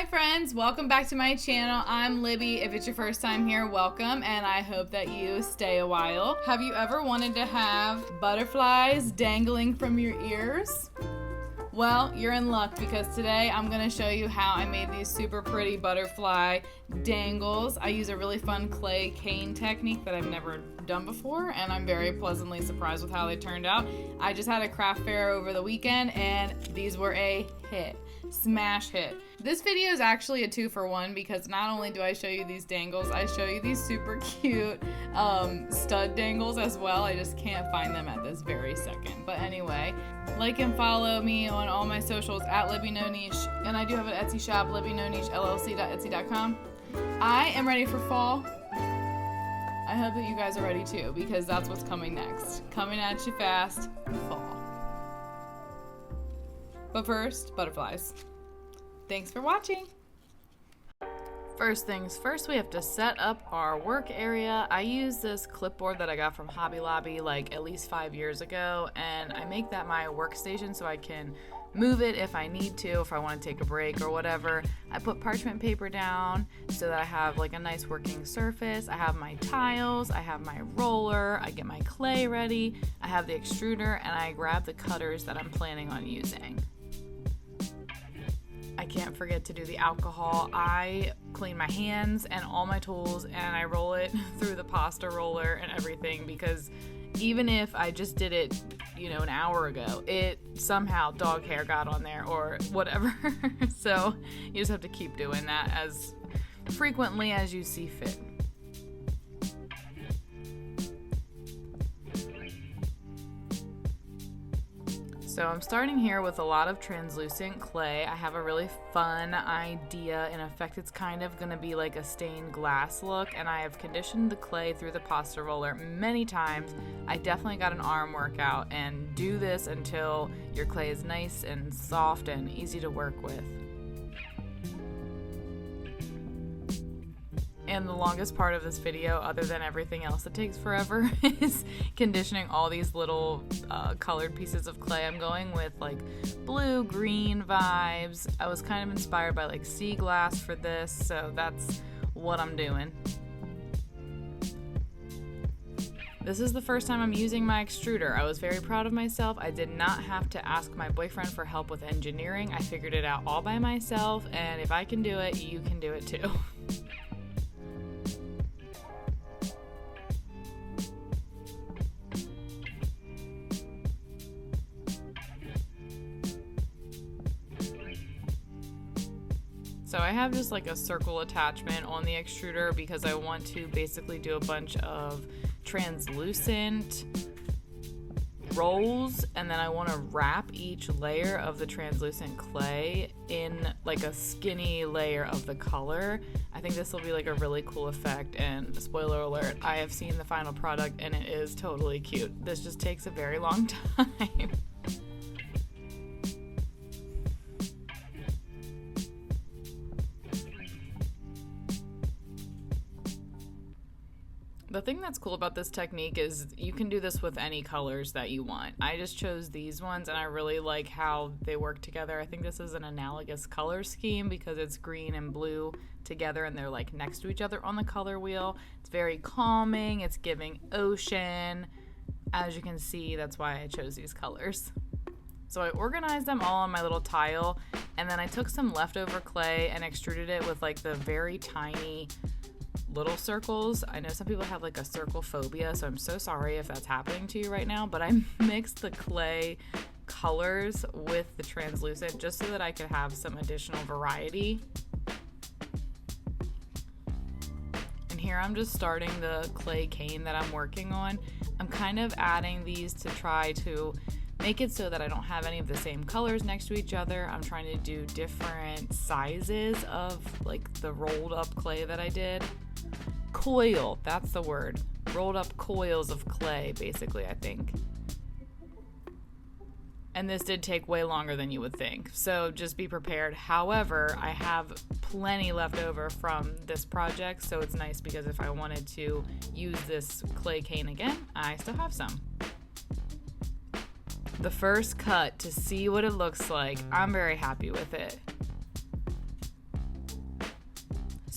Hi friends, welcome back to my channel. I'm Libby. If it's your first time here, welcome, and I hope that you stay a while. Have you ever wanted to have butterflies dangling from your ears? Well, you're in luck because today I'm going to show you how I made these super pretty butterfly dangles. I use a really fun clay cane technique that I've never done before, and I'm very pleasantly surprised with how they turned out. I just had a craft fair over the weekend and these were a hit. Smash hit. This video is actually a 2-for-1 because not only do I show you these dangles, I show you these super cute stud dangles as well. I just can't find them at this very second. But anyway, like and follow me on all my socials at Libby No Niche, and I do have an Etsy shop, Libby No Niche LLC.etsy.com. I am ready for fall. I hope that you guys are ready too, because that's what's coming next. Coming at you fast, fall. But first, butterflies. Thanks for watching. First things first, we have to set up our work area. I use this clipboard that I got from Hobby Lobby like at least 5 years ago, and I make that my workstation so I can move it if I need to, if I want to take a break or whatever. I put parchment paper down so that I have like a nice working surface. I have my tiles, I have my roller, I get my clay ready, I have the extruder, and I grab the cutters that I'm planning on using. I can't forget to do the alcohol. I clean my hands and all my tools and I roll it through the pasta roller and everything, because even if I just did it, an hour ago, it somehow dog hair got on there or whatever. So you just have to keep doing that as frequently as you see fit. So I'm starting here with a lot of translucent clay. I have a really fun idea. In effect, it's kind of going to be like a stained glass look, and I have conditioned the clay through the pasta roller many times. I definitely got an arm workout, and do this until your clay is nice and soft and easy to work with. And the longest part of this video, other than everything else that takes forever, is conditioning all these little colored pieces of clay. I'm going with like blue, green vibes. I was kind of inspired by like sea glass for this, so that's what I'm doing. This is the first time I'm using my extruder. I was very proud of myself. I did not have to ask my boyfriend for help with engineering. I figured it out all by myself, and if I can do it, you can do it too. So I have just like a circle attachment on the extruder because I want to basically do a bunch of translucent rolls, and then I want to wrap each layer of the translucent clay in like a skinny layer of the color. I think this will be like a really cool effect, and spoiler alert, I have seen the final product and it is totally cute. This just takes a very long time. The thing that's cool about this technique is you can do this with any colors that you want. I just chose these ones and I really like how they work together. I think this is an analogous color scheme because it's green and blue together and they're like next to each other on the color wheel. It's very calming, it's giving ocean. As you can see, that's why I chose these colors. So I organized them all on my little tile, and then I took some leftover clay and extruded it with like the very tiny little circles. I know some people have like a circle phobia, so I'm so sorry if that's happening to you right now, but I mixed the clay colors with the translucent just so that I could have some additional variety. And here I'm just starting the clay cane that I'm working on. I'm kind of adding these to try to make it so that I don't have any of the same colors next to each other. I'm trying to do different sizes of like the rolled up clay that I did. Coil, that's the word. Rolled up coils of clay, basically, I think. And this did take way longer than you would think, so just be prepared. However, I have plenty left over from this project, so it's nice because if I wanted to use this clay cane again, I still have some. The first cut to see what it looks like, I'm very happy with it.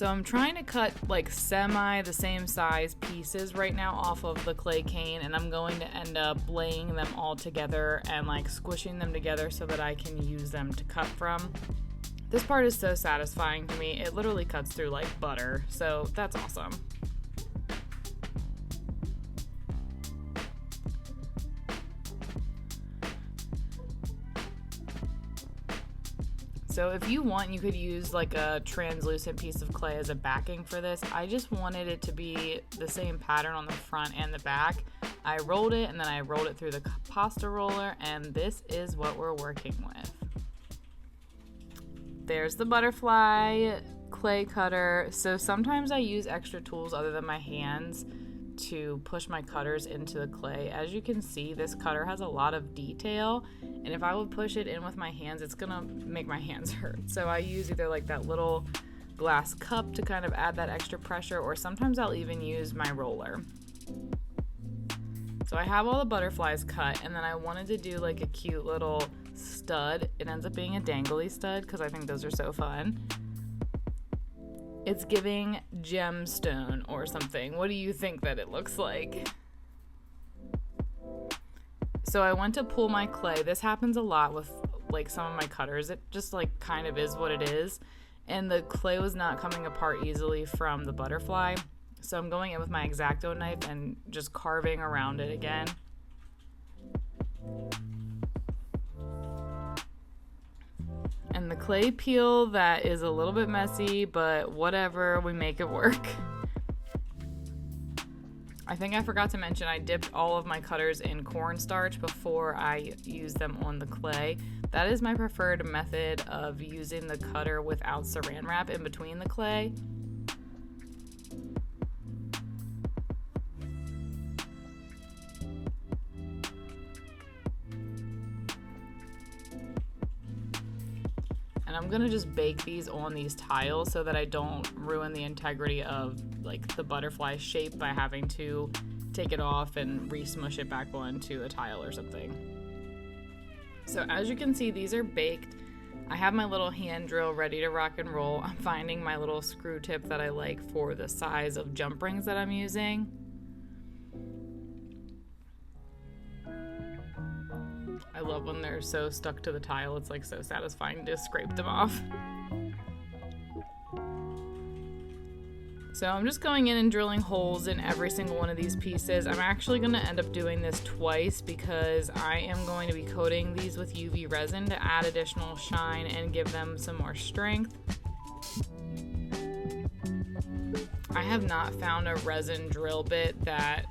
So I'm trying to cut like semi the same size pieces right now off of the clay cane, and I'm going to end up laying them all together and like squishing them together so that I can use them to cut from. This part is so satisfying to me. It literally cuts through like butter, so that's awesome. So if you want, you could use like a translucent piece of clay as a backing for this. I just wanted it to be the same pattern on the front and the back. I rolled it and then I rolled it through the pasta roller, and this is what we're working with. There's the butterfly clay cutter. So sometimes I use extra tools other than my hands to push my cutters into the clay. As you can see, this cutter has a lot of detail, and if I would push it in with my hands, it's gonna make my hands hurt. So I use either like that little glass cup to kind of add that extra pressure, or sometimes I'll even use my roller. So I have all the butterflies cut, and then I wanted to do like a cute little stud. It ends up being a dangly stud because I think those are so fun. It's giving gemstone or something. What do you think that it looks like? So I went to pull my clay. This happens a lot with like some of my cutters. It just like kind of is what it is. And the clay was not coming apart easily from the butterfly. So I'm going in with my X-Acto knife and just carving around it again. And the clay peel, that is a little bit messy, but whatever, we make it work. I think I forgot to mention I dipped all of my cutters in cornstarch before I use them on the clay. That is my preferred method of using the cutter without saran wrap in between the clay. And I'm gonna just bake these on these tiles so that I don't ruin the integrity of like the butterfly shape by having to take it off and re-smush it back onto a tile or something. So as you can see, these are baked. I have my little hand drill ready to rock and roll. I'm finding my little screw tip that I like for the size of jump rings that I'm using. I love when they're so stuck to the tile. It's like so satisfying to scrape them off. So I'm just going in and drilling holes in every single one of these pieces. I'm actually going to end up doing this twice because I am going to be coating these with UV resin to add additional shine and give them some more strength. I have not found a resin drill bit that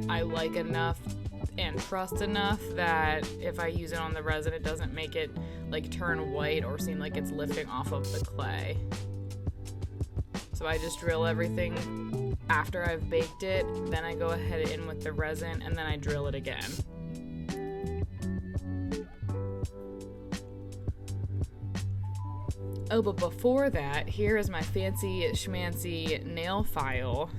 I like enough and trust enough that if I use it on the resin, it doesn't make it like turn white or seem like it's lifting off of the clay. So I just drill everything after I've baked it, then I go ahead in with the resin, and then I drill it again. Oh, but before that, here is my fancy schmancy nail file.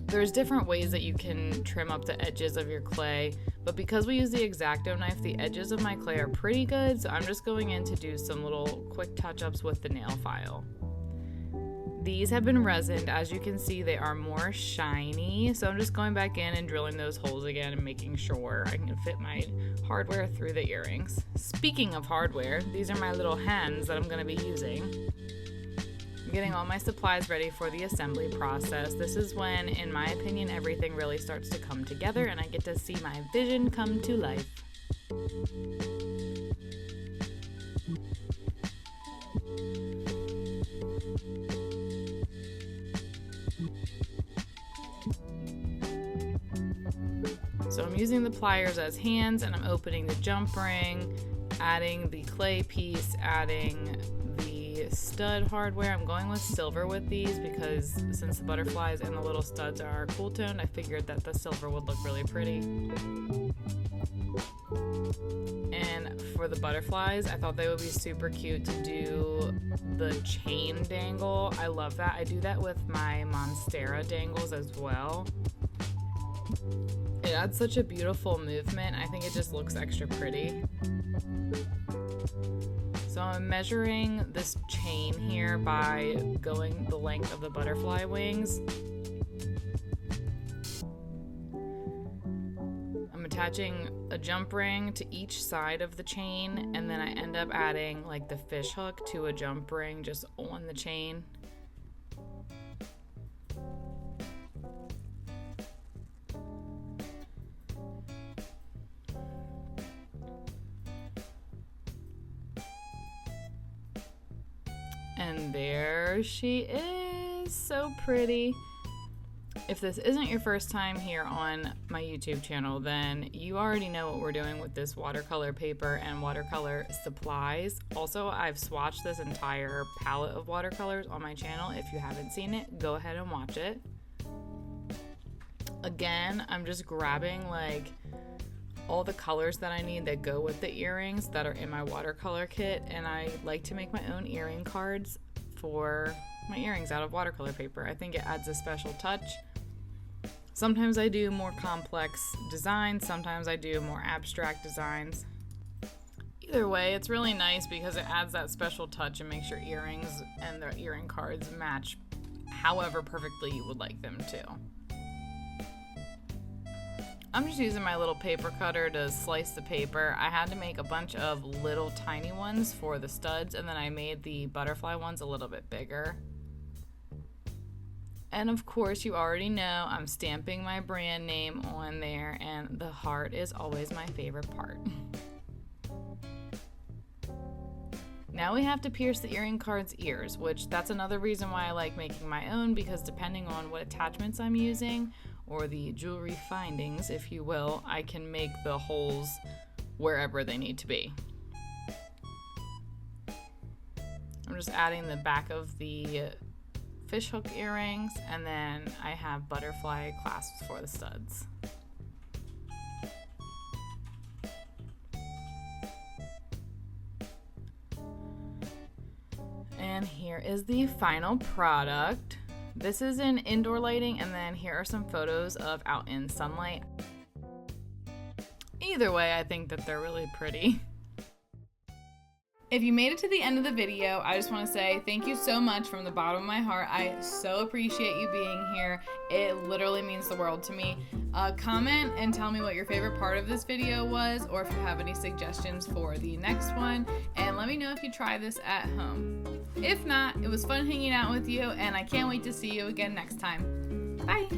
There's different ways that you can trim up the edges of your clay, but because we use the X-Acto knife, the edges of my clay are pretty good, so I'm just going in to do some little quick touch-ups with the nail file. These have been resined. As you can see, they are more shiny, so I'm just going back in and drilling those holes again and making sure I can fit my hardware through the earrings. Speaking of hardware, these are my little hands that I'm going to be using. Getting all my supplies ready for the assembly process. This is when, in my opinion, everything really starts to come together and I get to see my vision come to life. So I'm using the pliers as hands, and I'm opening the jump ring, adding the clay piece, adding the stud hardware. I'm going with silver with these because since the butterflies and the little studs are cool toned, I figured that the silver would look really pretty. And for the butterflies, I thought they would be super cute to do the chain dangle. I love that. I do that with my Monstera dangles as well. It adds such a beautiful movement. I think it just looks extra pretty. So I'm measuring this chain here by going the length of the butterfly wings. I'm attaching a jump ring to each side of the chain, and then I end up adding like the fish hook to a jump ring just on the chain. And there she is, so pretty. If this isn't your first time here on my YouTube channel, then you already know what we're doing with this watercolor paper and watercolor supplies. Also, I've swatched this entire palette of watercolors on my channel. If you haven't seen it, go ahead and watch it. Again, I'm just grabbing like all the colors that I need that go with the earrings that are in my watercolor kit, and I like to make my own earring cards for my earrings out of watercolor paper. I think it adds a special touch. Sometimes I do more complex designs, sometimes I do more abstract designs. Either way, it's really nice because it adds that special touch and makes your earrings and the earring cards match however perfectly you would like them to. I'm just using my little paper cutter to slice the paper. I had to make a bunch of little tiny ones for the studs, and then I made the butterfly ones a little bit bigger. And of course, you already know I'm stamping my brand name on there, and the heart is always my favorite part. Now we have to pierce the earring card's ears, which that's another reason why I like making my own, because depending on what attachments I'm using, or the jewelry findings, if you will, I can make the holes wherever they need to be. I'm just adding the back of the fishhook earrings, and then I have butterfly clasps for the studs. And here is the final product. This is in indoor lighting, and then here are some photos of out in sunlight. Either way, I think that they're really pretty. If you made it to the end of the video, I just want to say thank you so much from the bottom of my heart. I so appreciate you being here. It literally means the world to me. Comment and tell me what your favorite part of this video was, or if you have any suggestions for the next one, and let me know if you try this at home. If not, it was fun hanging out with you, and I can't wait to see you again next time. Bye!